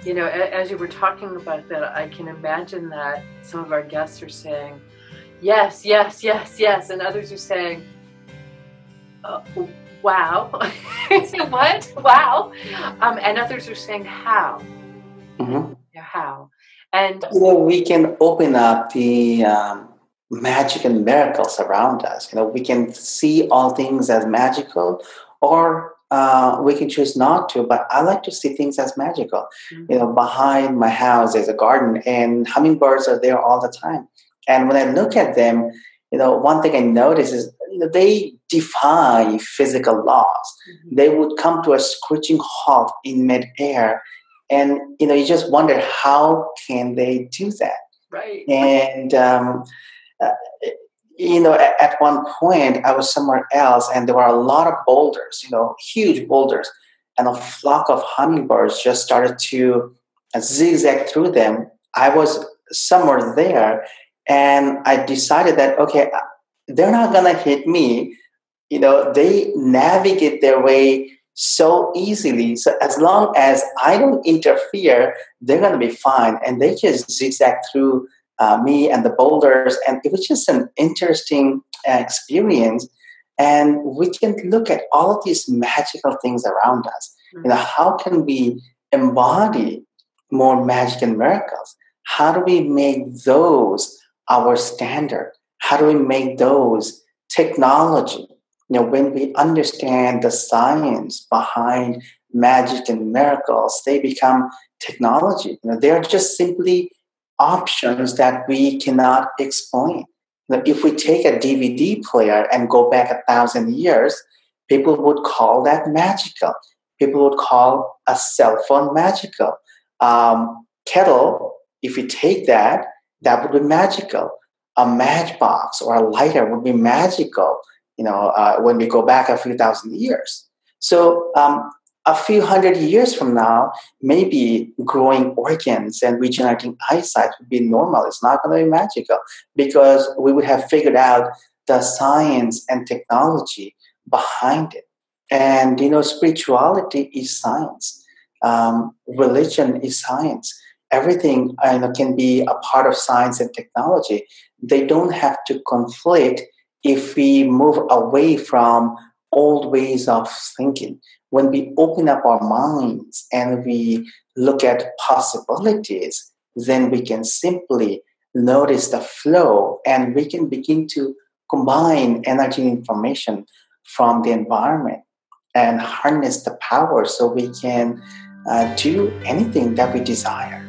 As you were talking about that, I can imagine that some of our guests are saying, yes, yes, yes, yes. And others are saying, wow. What? Wow. And others are saying, how? Mm-hmm. Yeah, how? And We can open up the magic and miracles around us. We can see all things as magical, or we can choose not to. But I like to see things as magical. Behind my house there's a garden, and hummingbirds are there all the time. And when I look at them, one thing I notice is they defy physical laws. They would come to a screeching halt in midair, and you just wonder how can they do that. right. And uh, at one point I was somewhere else, and there were a lot of boulders, huge boulders, and a flock of hummingbirds just started to zigzag through them. I was somewhere there, and I decided that, okay, they're not gonna hit me. They navigate their way so easily. So as long as I don't interfere, they're going to be fine. And they just zigzag through me and the boulders. And it was just an interesting experience. And we can look at all of these magical things around us. How can we embody more magic and miracles? How do we make those our standard? How do we make those technology? When we understand the science behind magic and miracles, they become technology. They are just simply options that we cannot explain. If we take a DVD player and go back 1,000 years, people would call that magical. People would call a cell phone magical. Kettle, if you take that, that would be magical. A matchbox or a lighter would be magical, when we go back a few thousand years. So a few hundred years from now, maybe growing organs and regenerating eyesight would be normal. It's not going to be magical because we would have figured out the science and technology behind it. And, spirituality is science. Religion is science. Everything can be a part of science and technology. They don't have to conflict if we move away from old ways of thinking. When we open up our minds and we look at possibilities, then we can simply notice the flow, and we can begin to combine energy and information from the environment and harness the power so we can do anything that we desire.